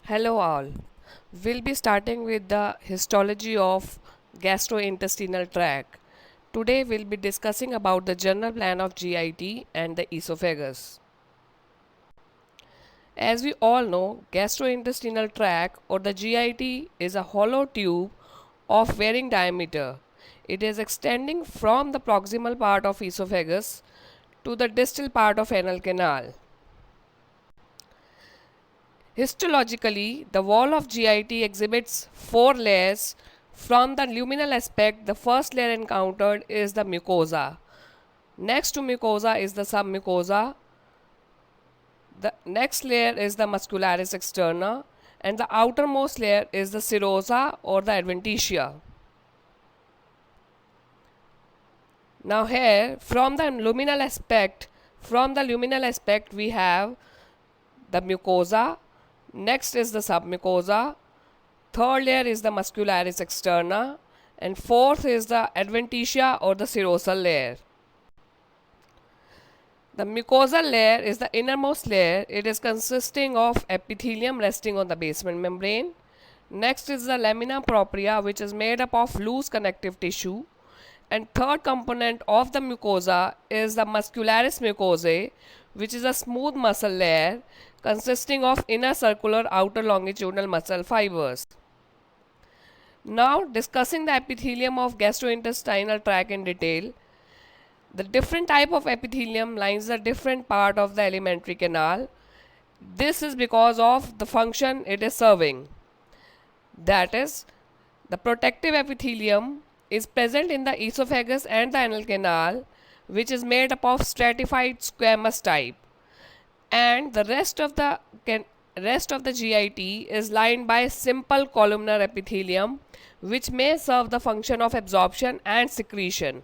Hello all. We'll be starting with the histology of gastrointestinal tract. Today we'll be discussing about the general plan of GIT and the esophagus. As we all know, gastrointestinal tract or the GIT is a hollow tube of varying diameter. It is extending from the proximal part of esophagus to the distal part of anal canal. Histologically, the wall of GIT exhibits four layers. From the luminal aspect, the first layer encountered is the mucosa. Next to mucosa is the submucosa. The next layer is the muscularis externa, and the outermost layer is the serosa or the adventitia. Now here, from the luminal aspect we have the mucosa. Next is the submucosa. Third layer is the muscularis externa, and fourth is the adventitia or the serosal layer. The mucosal layer is the innermost layer. It is consisting of epithelium resting on the basement membrane. Next is the lamina propria, which is made up of loose connective tissue. And third component of the mucosa is the muscularis mucosae, which is a smooth muscle layer consisting of inner circular outer longitudinal muscle fibers. Now discussing the epithelium of gastrointestinal tract in detail. The different type of epithelium lines the different part of the alimentary canal. This is because of the function it is serving. That is, the protective epithelium is present in the esophagus and the anal canal, which is made up of stratified squamous type, and the rest of the GIT is lined by simple columnar epithelium, which may serve the function of absorption and secretion.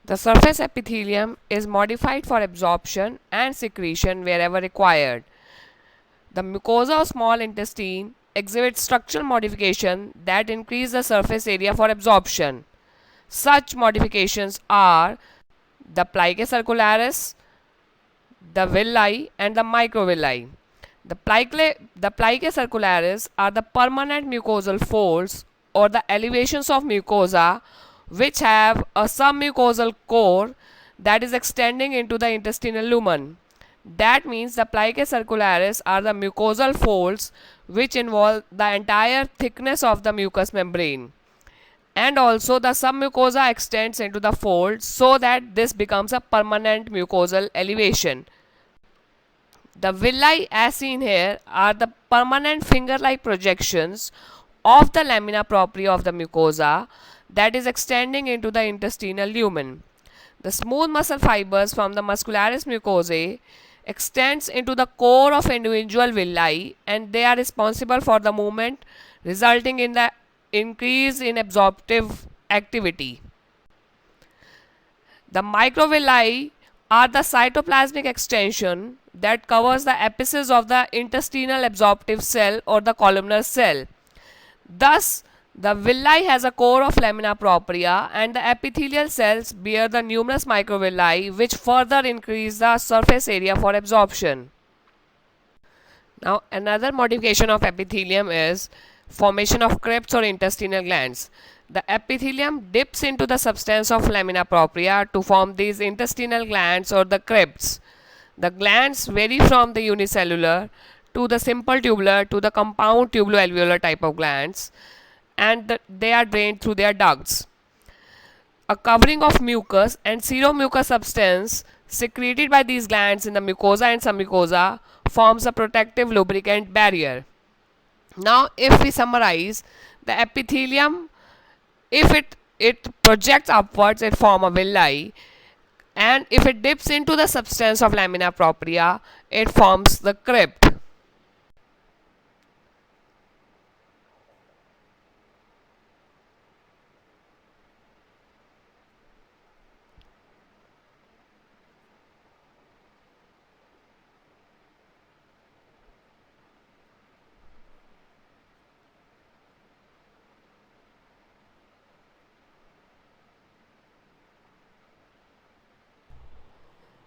The surface epithelium is modified for absorption and secretion wherever required. The mucosa of small intestine exhibits structural modification that increase the surface area for absorption. Such modifications are the plicae circularis, the villi, and the microvilli. The plicae circularis are the permanent mucosal folds or the elevations of mucosa which have a submucosal core that is extending into the intestinal lumen. That means the plicae circularis are the mucosal folds which involve the entire thickness of the mucous membrane. And also the submucosa extends into the fold so that this becomes a permanent mucosal elevation. The villi as seen here are the permanent finger-like projections of the lamina propria of the mucosa that is extending into the intestinal lumen. The smooth muscle fibers from the muscularis mucosae extends into the core of individual villi, and they are responsible for the movement resulting in the increase in absorptive activity. The microvilli are the cytoplasmic extension that covers the apices of the intestinal absorptive cell or the columnar cell. Thus, the villi has a core of lamina propria, and the epithelial cells bear the numerous microvilli which further increase the surface area for absorption. Now, another modification of epithelium is formation of crypts or intestinal glands. The epithelium dips into the substance of lamina propria to form these intestinal glands or the crypts. The glands vary from the unicellular to the simple tubular to the compound tubuloalveolar type of glands, and they are drained through their ducts. A covering of mucus and seromucous substance secreted by these glands in the mucosa and submucosa forms a protective lubricant barrier. Now, if we summarize, the epithelium, if it projects upwards, it forms a villi, and if it dips into the substance of lamina propria, it forms the crypt.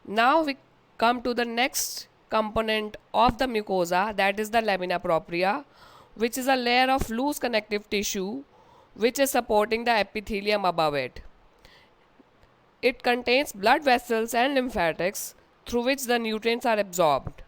Now we come to the next component of the mucosa, that is the lamina propria, which is a layer of loose connective tissue which is supporting the epithelium above it. It contains blood vessels and lymphatics through which the nutrients are absorbed.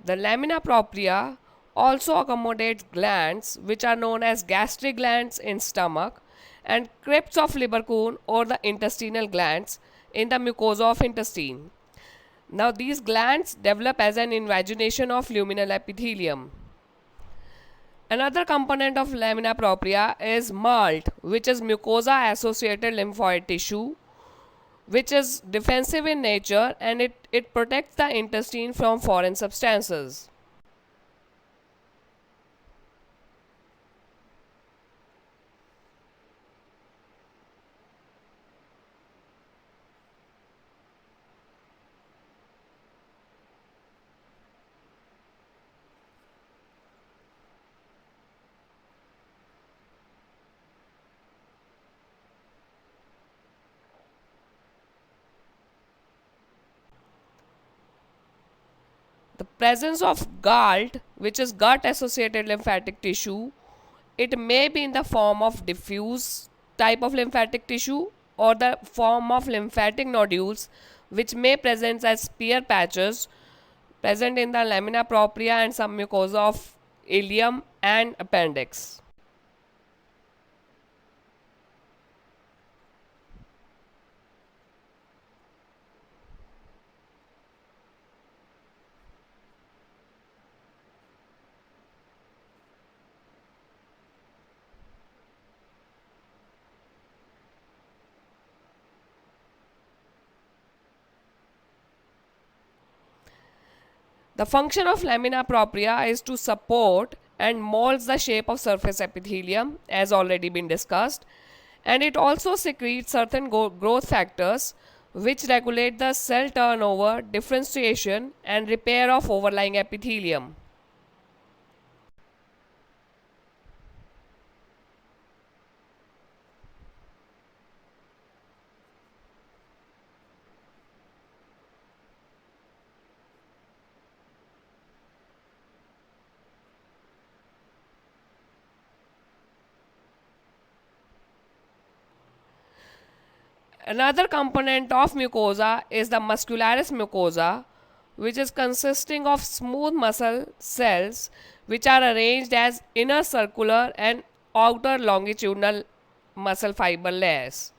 The lamina propria also accommodates glands which are known as gastric glands in stomach and crypts of Lieberkühn or the intestinal glands in the mucosa of intestine. Now these glands develop as an invagination of luminal epithelium. Another component of lamina propria is MALT, which is mucosa associated lymphoid tissue, which is defensive in nature and it protects the intestine from foreign substances. The presence of GALT, which is gut associated lymphatic tissue, it may be in the form of diffuse type of lymphatic tissue or the form of lymphatic nodules which may present as spear patches present in the lamina propria and some mucosa of ileum and appendix. The function of lamina propria is to support and molds the shape of surface epithelium as already been discussed, and it also secretes certain growth factors which regulate the cell turnover, differentiation and repair of overlying epithelium. Another component of mucosa is the muscularis mucosa, which is consisting of smooth muscle cells which are arranged as inner circular and outer longitudinal muscle fiber layers.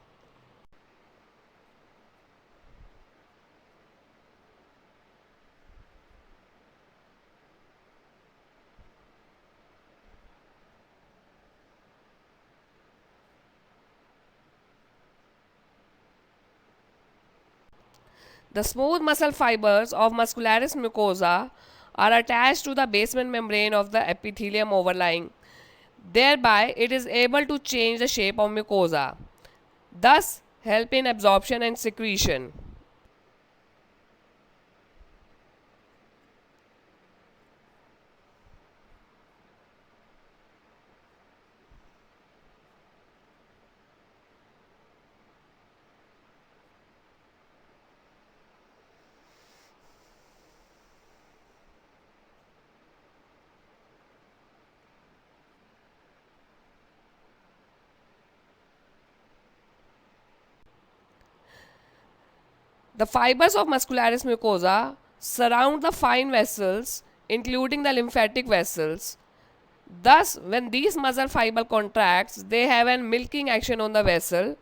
The smooth muscle fibers of muscularis mucosa are attached to the basement membrane of the epithelium overlying. Thereby, it is able to change the shape of mucosa, thus help in absorption and secretion. The fibers of muscularis mucosa surround the fine vessels, including the lymphatic vessels. Thus, when these muscle fiber contracts, they have an milking action on the vessel,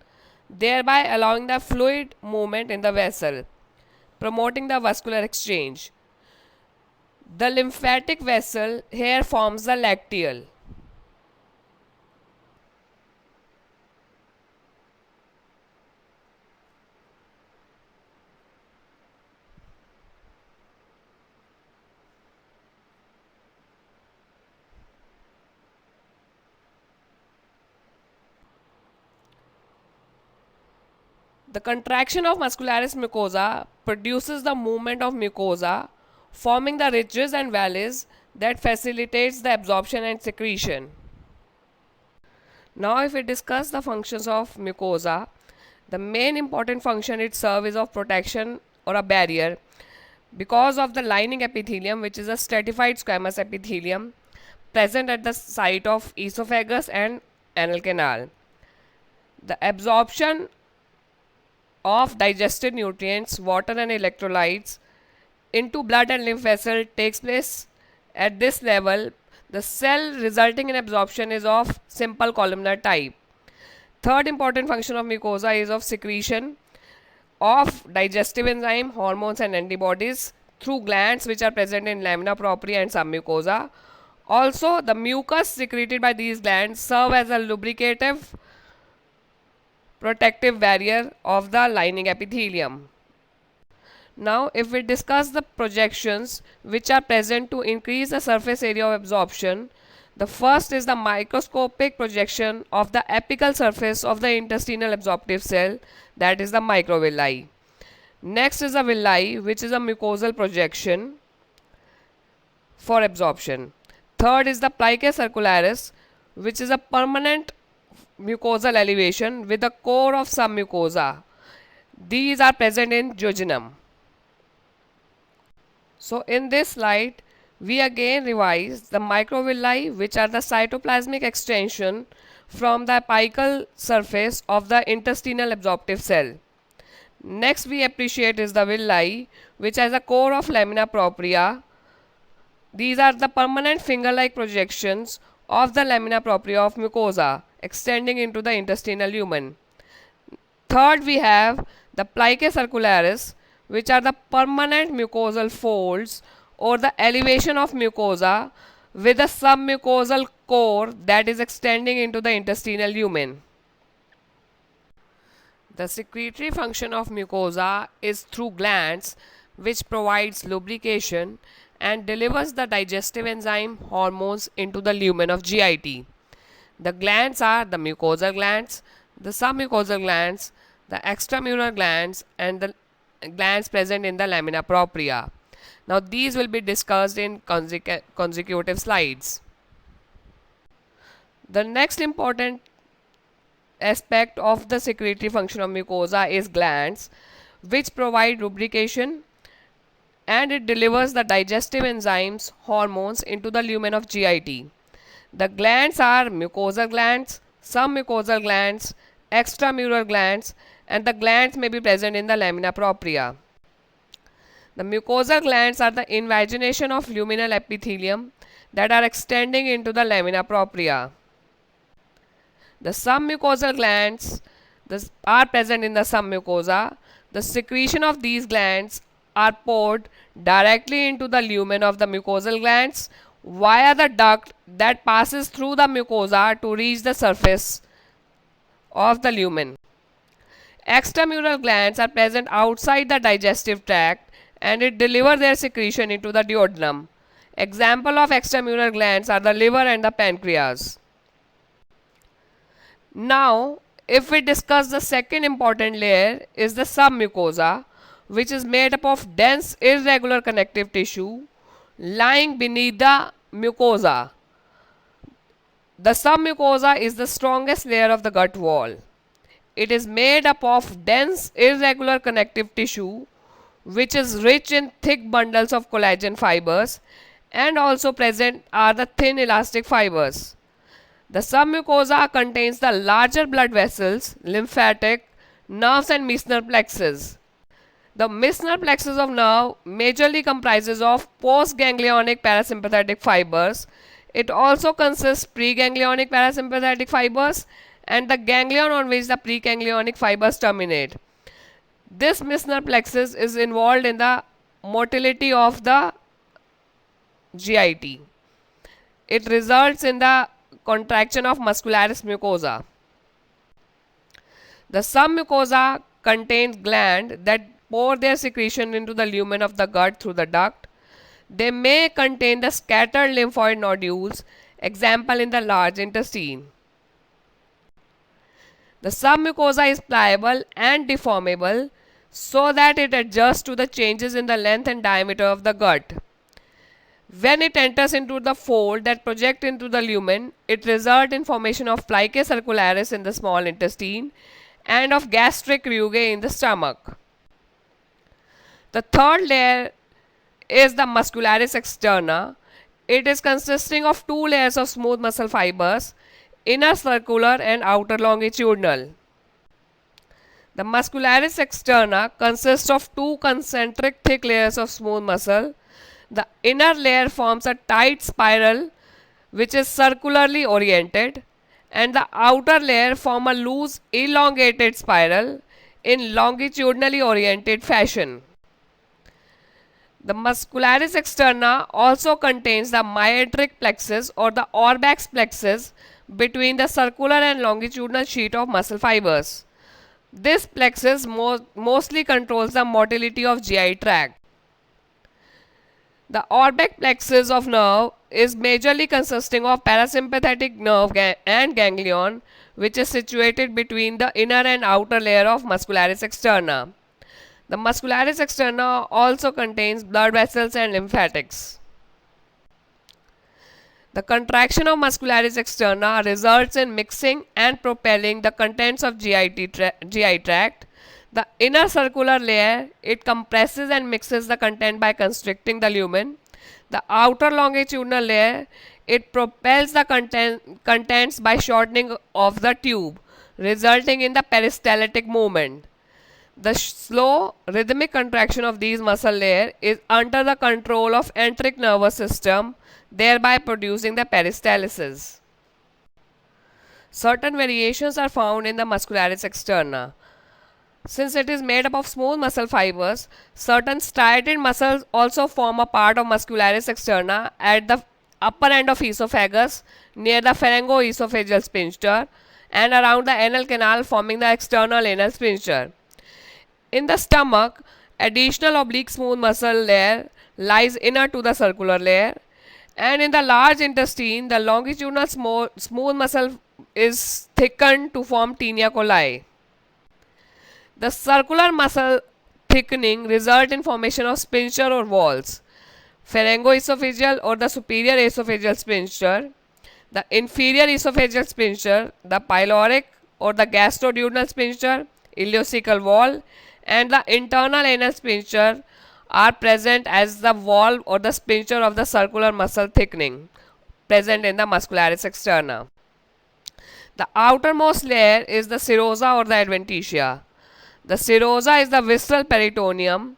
thereby allowing the fluid movement in the vessel, promoting the vascular exchange. The lymphatic vessel here forms the lacteal. The contraction of muscularis mucosa produces the movement of mucosa, forming the ridges and valleys that facilitates the absorption and secretion. Now if we discuss the functions of mucosa, the main important function it serves is of protection or a barrier because of the lining epithelium, which is a stratified squamous epithelium present at the site of esophagus and anal canal. The absorption of digested nutrients, water and electrolytes into blood and lymph vessel takes place at this level. The cell resulting in absorption is of simple columnar type. Third important function of mucosa is of secretion of digestive enzyme, hormones and antibodies through glands which are present in lamina propria and submucosa. Also, the mucus secreted by these glands serve as a lubricative protective barrier of the lining epithelium. Now, if we discuss the projections which are present to increase the surface area of absorption, the first is the microscopic projection of the apical surface of the intestinal absorptive cell, that is the microvilli. Next is the villi, which is a mucosal projection for absorption. Third is the plica circularis, which is a permanent mucosal elevation with the core of submucosa. These are present in jejunum. So in this slide, we again revise the microvilli, which are the cytoplasmic extension from the apical surface of the intestinal absorptive cell. Next we appreciate is the villi, which has a core of lamina propria. These are the permanent finger-like projections of the lamina propria of mucosa extending into the intestinal lumen. Third, we have the plica circularis, which are the permanent mucosal folds or the elevation of mucosa with a submucosal core that is extending into the intestinal lumen. The secretory function of mucosa is through glands, which provides lubrication and delivers the digestive enzyme hormones into the lumen of GIT. The glands are the mucosal glands, the submucosal glands, the extramural glands and the glands present in the lamina propria. Now these will be discussed in consecutive slides. The next important aspect of the secretory function of mucosa is glands, which provide lubrication and it delivers the digestive enzymes hormones into the lumen of GIT. The glands are mucosal glands, submucosal glands, extramural glands and the glands may be present in the lamina propria. The mucosal glands are the invagination of luminal epithelium that are extending into the lamina propria. The submucosal glands are present in the submucosa. The secretion of these glands are poured directly into the lumen of the mucosal glands via the duct that passes through the mucosa to reach the surface of the lumen. Extramural glands are present outside the digestive tract and it delivers their secretion into the duodenum. Example of extramural glands are the liver and the pancreas. Now, if we discuss the second important layer is the submucosa, which is made up of dense irregular connective tissue lying beneath the mucosa. The submucosa is the strongest layer of the gut wall. It is made up of dense irregular connective tissue which is rich in thick bundles of collagen fibers and also present are the thin elastic fibers. The submucosa contains the larger blood vessels, lymphatic, nerves and Meissner plexus. The Meissner plexus of nerve majorly comprises of postganglionic parasympathetic fibers. It also consists preganglionic parasympathetic fibers and the ganglion on which the preganglionic fibers terminate. This Meissner plexus is involved in the motility of the GIT. It results in the contraction of muscularis mucosa. The submucosa contains glands that pour their secretion into the lumen of the gut through the duct. They may contain the scattered lymphoid nodules, example in the large intestine. The submucosa is pliable and deformable so that it adjusts to the changes in the length and diameter of the gut. When it enters into the fold that project into the lumen, it results in formation of plicae circularis in the small intestine and of gastric rugae in the stomach. The third layer is the muscularis externa. It is consisting of two layers of smooth muscle fibers, inner circular and outer longitudinal. The muscularis externa consists of two concentric thick layers of smooth muscle. The inner layer forms a tight spiral which is circularly oriented, and the outer layer forms a loose elongated spiral in longitudinally oriented fashion. The muscularis externa also contains the myiatric plexus or the Auerbach's plexus between the circular and longitudinal sheet of muscle fibers. This plexus mostly controls the motility of GI tract. The Auerbach plexus of nerve is majorly consisting of parasympathetic nerve and ganglion, which is situated between the inner and outer layer of muscularis externa. The muscularis externa also contains blood vessels and lymphatics. The contraction of muscularis externa results in mixing and propelling the contents of GI tract. The inner circular layer, it compresses and mixes the content by constricting the lumen. The outer longitudinal layer, it propels the contents by shortening of the tube, resulting in the peristaltic movement. The slow rhythmic contraction of these muscle layers is under the control of enteric nervous system, thereby producing the peristalsis. Certain variations are found in the muscularis externa. Since it is made up of smooth muscle fibers, certain striated muscles also form a part of muscularis externa at the upper end of esophagus near the pharyngoesophageal sphincter and around the anal canal, forming the external anal sphincter. In the stomach, additional oblique smooth muscle layer lies inner to the circular layer, and in the large intestine, the longitudinal smooth muscle is thickened to form tinea coli. The circular muscle thickening result in formation of sphincter or walls, pharyngoesophageal or the superior esophageal sphincter, the inferior esophageal sphincter, the pyloric or the gastroduodenal sphincter, ileocecal wall, and the internal anal sphincter are present as the wall or the sphincter of the circular muscle thickening present in the muscularis externa. The outermost layer is the serosa or the adventitia. The serosa is the visceral peritoneum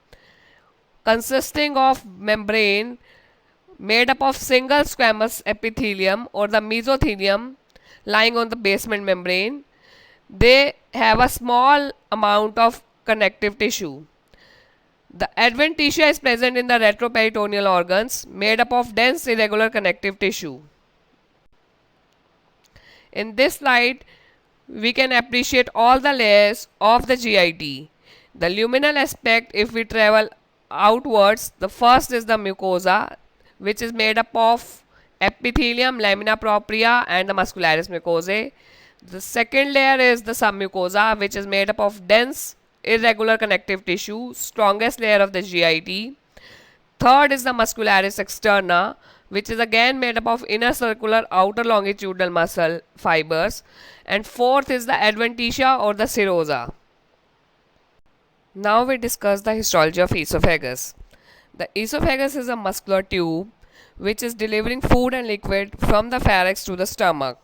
consisting of membrane made up of single squamous epithelium or the mesothelium lying on the basement membrane. They have a small amount of connective tissue. The adventitia is present in the retroperitoneal organs made up of dense irregular connective tissue. In this slide, we can appreciate all the layers of the GIT. The luminal aspect, if we travel outwards, the first is the mucosa, which is made up of epithelium, lamina propria, and the muscularis mucosae. The second layer is the submucosa, which is made up of dense irregular connective tissue, strongest layer of the GIT. Third is the muscularis externa, which is again made up of inner circular outer longitudinal muscle fibers, and fourth is the adventitia or the serosa. Now we discuss the histology of esophagus. The esophagus is a muscular tube which is delivering food and liquid from the pharynx to the stomach.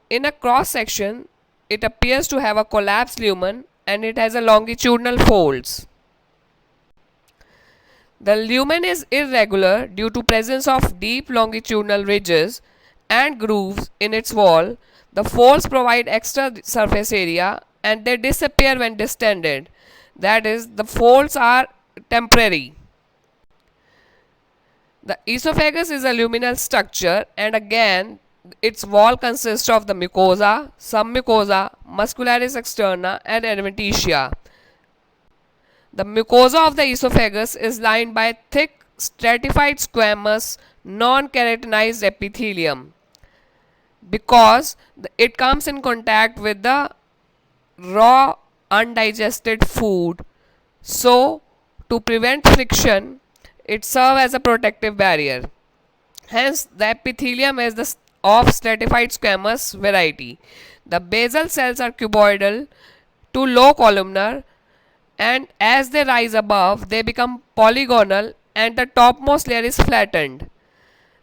In a cross section, it appears to have a collapsed lumen and it has a longitudinal folds. The lumen is irregular due to presence of deep longitudinal ridges and grooves in its wall. The folds provide extra surface area and they disappear when distended. That is, the folds are temporary. The esophagus is a luminal structure and again its wall consists of the mucosa, submucosa, muscularis externa and adventitia. The mucosa of the esophagus is lined by thick stratified squamous non-keratinized epithelium. because it comes in contact with the raw undigested food. So, to prevent friction, it serves as a protective barrier. Hence, the epithelium is the of stratified squamous variety. The basal cells are cuboidal to low columnar, and as they rise above, they become polygonal and the topmost layer is flattened.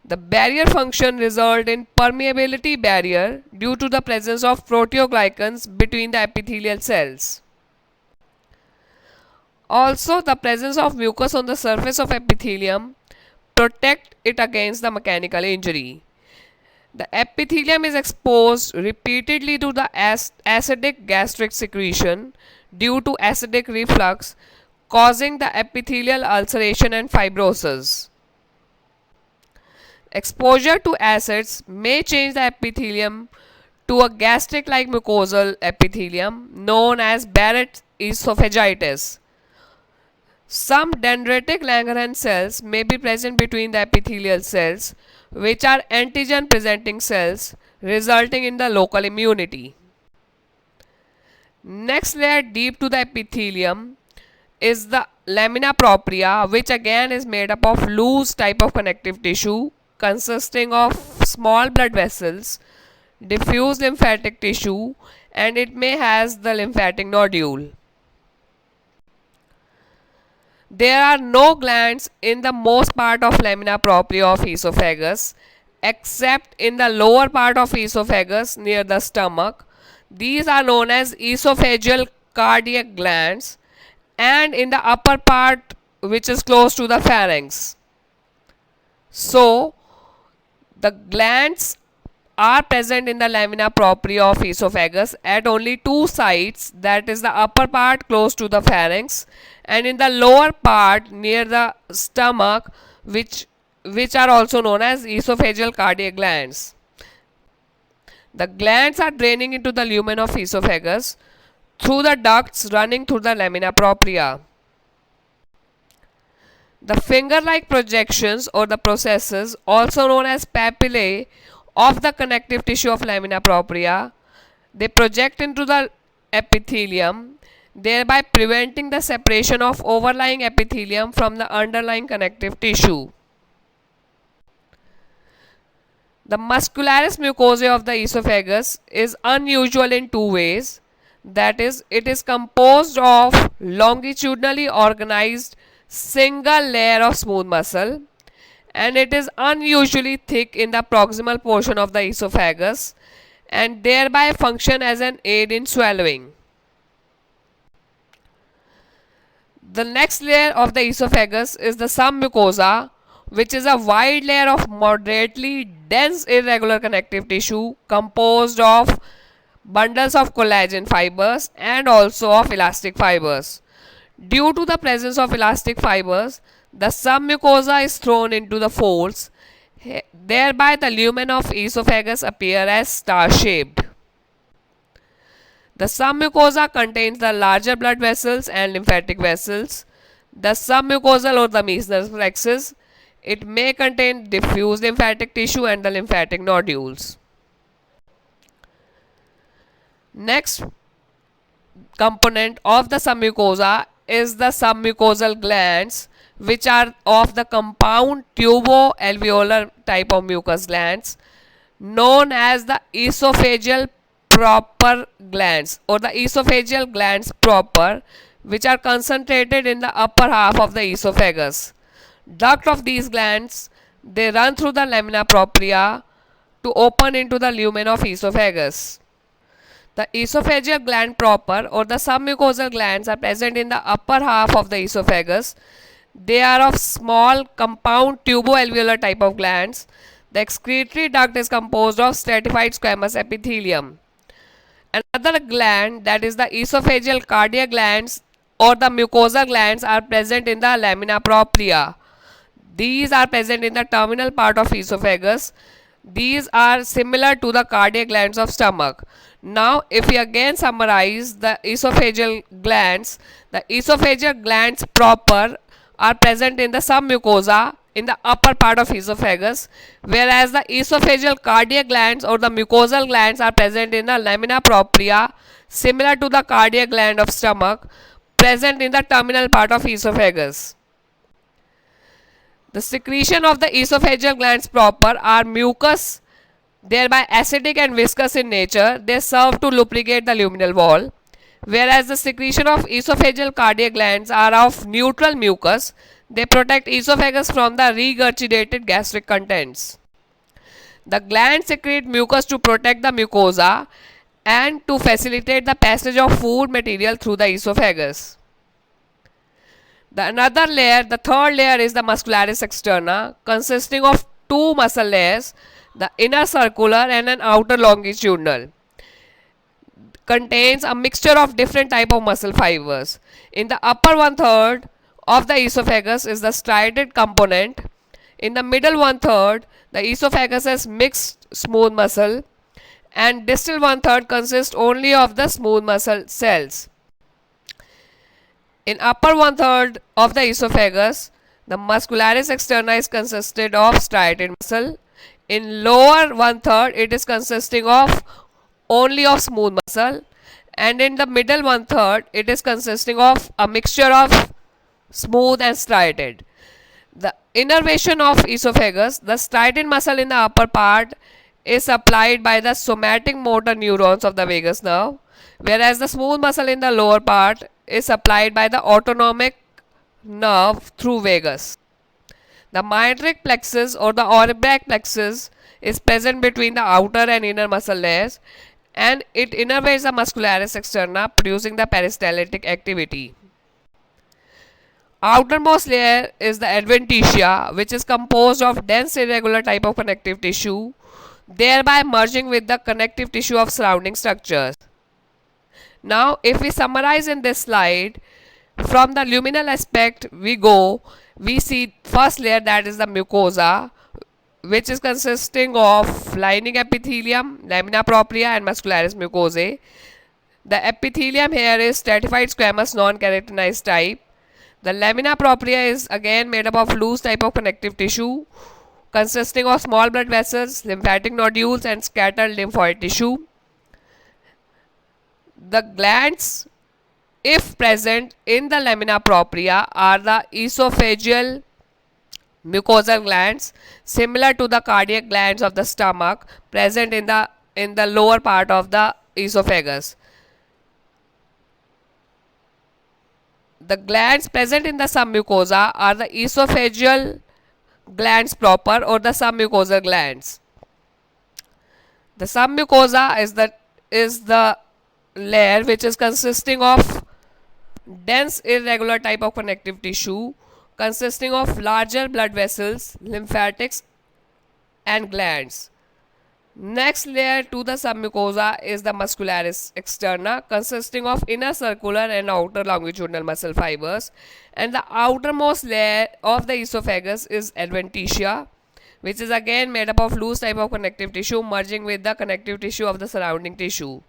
The barrier function result in permeability barrier due to the presence of proteoglycans between the epithelial cells. Also, the presence of mucus on the surface of epithelium protect it against the mechanical injury. The epithelium is exposed repeatedly to the acidic gastric secretion due to acidic reflux, causing the epithelial ulceration and fibrosis. Exposure to acids may change the epithelium to a gastric like mucosal epithelium known as Barrett's esophagitis. Some dendritic Langerhans cells may be present between the epithelial cells, which are antigen presenting cells, resulting in the local immunity. Next layer deep to the epithelium is the lamina propria, which again is made up of loose type of connective tissue consisting of small blood vessels, diffuse lymphatic tissue, and it may has the lymphatic nodule. There are no glands in the most part of lamina propria of esophagus except in the lower part of esophagus near the stomach. These are known as esophageal cardiac glands, and in the upper part which is close to the pharynx. So, the glands are present in the lamina propria of esophagus at only two sites, that is the upper part close to the pharynx and in the lower part near the stomach, which are also known as esophageal cardiac glands. The glands are draining into the lumen of esophagus through the ducts running through the lamina propria. The finger-like projections or the processes, also known as papillae, of the connective tissue of lamina propria, they project into the epithelium, thereby preventing the separation of overlying epithelium from the underlying connective tissue. The muscularis mucosae of the esophagus is unusual in two ways. That is, it is composed of longitudinally organized single layer of smooth muscle, and it is unusually thick in the proximal portion of the esophagus and thereby function as an aid in swallowing. The next layer of the esophagus is the submucosa, which is a wide layer of moderately dense irregular connective tissue composed of bundles of collagen fibers and also of elastic fibers. Due to the presence of elastic fibers, the submucosa is thrown into the folds, thereby the lumen of esophagus appear as star-shaped. The submucosa contains the larger blood vessels and lymphatic vessels. The submucosal or the Meissner's plexus, it may contain diffuse lymphatic tissue and the lymphatic nodules. Next component of the submucosa is the submucosal glands, which are of the compound tubo-alveolar type of mucus glands known as the esophageal proper glands or the esophageal glands proper, which are concentrated in the upper half of the esophagus. Duct of these glands, they run through the lamina propria to open into the lumen of esophagus. The esophageal gland proper or the submucosal glands are present in the upper half of the esophagus. They are of small compound tubo-alveolar type of glands. The excretory duct is composed of stratified squamous epithelium. Another gland, that is the esophageal cardiac glands or the mucosal glands, are present in the lamina propria. These are present in the terminal part of esophagus. These are similar to the cardiac glands of stomach. Now, if we again summarize the esophageal glands proper are present in the submucosa in the upper part of esophagus, whereas the esophageal cardiac glands or the mucosal glands are present in the lamina propria, similar to the cardiac gland of stomach, present in the terminal part of esophagus. The secretion of the esophageal glands proper are mucus, thereby acidic and viscous in nature. They serve to lubricate the luminal wall, whereas the secretion of esophageal cardiac glands are of neutral mucus. They protect esophagus from the regurgitated gastric contents. The glands secrete mucus to protect the mucosa and to facilitate the passage of food material through the esophagus. The third layer is the muscularis externa, consisting of two muscle layers, the inner circular and an outer longitudinal. Contains a mixture of different type of muscle fibers. In the upper one third of the esophagus is the striated component. In the middle one third, the esophagus has mixed smooth muscle, and distal one third consists only of the smooth muscle cells. In upper one third of the esophagus, the muscularis externa is consisted of striated muscle. In lower one third, it is consisting of only of smooth muscle, and in the middle one third, it is consisting of a mixture of smooth and striated. The innervation of esophagus, the striated muscle in the upper part is supplied by the somatic motor neurons of the vagus nerve, whereas the smooth muscle in the lower part is supplied by the autonomic nerve through vagus. The myenteric plexus or the Auerbach plexus is present between the outer and inner muscle layers, and it innervates the muscularis externa, producing the peristaltic activity. Outermost layer is the adventitia, which is composed of dense irregular type of connective tissue, thereby merging with the connective tissue of surrounding structures. Now, if we summarize in this slide, from the luminal aspect we see first layer, that is the mucosa, which is consisting of lining epithelium, lamina propria and muscularis mucosae. The epithelium here is stratified squamous non-keratinized type. The lamina propria is again made up of loose type of connective tissue consisting of small blood vessels, lymphatic nodules and scattered lymphoid tissue. The glands, if present in the lamina propria, are the esophageal mucosal glands, similar to the cardiac glands of the stomach, present in the lower part of the esophagus. The glands present in the submucosa are the esophageal glands proper or the submucosal glands. The submucosa is the layer which is consisting of dense irregular type of connective tissue consisting of larger blood vessels, lymphatics and glands. Next layer to the submucosa is the muscularis externa, consisting of inner circular and outer longitudinal muscle fibers, and the outermost layer of the esophagus is adventitia, which is again made up of loose type of connective tissue merging with the connective tissue of the surrounding tissue.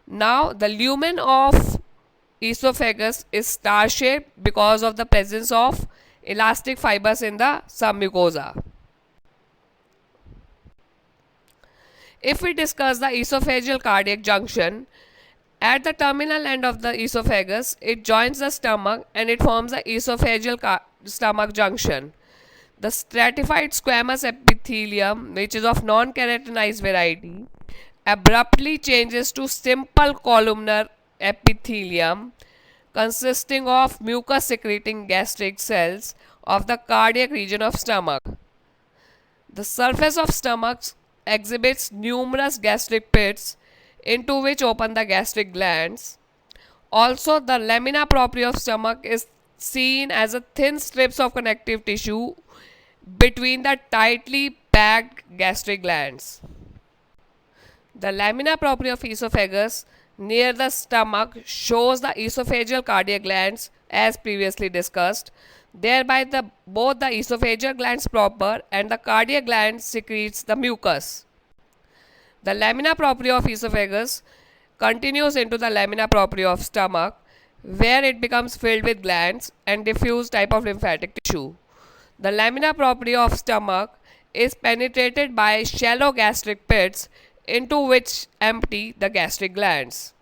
Now, the lumen of esophagus is star shaped because of the presence of elastic fibers in the submucosa. If we discuss the esophageal cardiac junction, at the terminal end of the esophagus, it joins the stomach and it forms the esophageal stomach junction. The stratified squamous epithelium, which is of non-keratinized variety, abruptly changes to simple columnar epithelium consisting of mucus secreting gastric cells of the cardiac region of stomach. The surface of stomach exhibits numerous gastric pits into which open the gastric glands. Also, the lamina propria of stomach is seen as a thin strips of connective tissue between the tightly packed gastric glands. The lamina propria of esophagus near the stomach shows the esophageal cardiac glands as previously discussed. Thereby, both the esophageal glands proper and the cardiac glands secretes the mucus. The lamina propria of esophagus continues into the lamina propria of stomach, where it becomes filled with glands and diffuse type of lymphatic tissue. The lamina propria of stomach is penetrated by shallow gastric pits into which empty the gastric glands.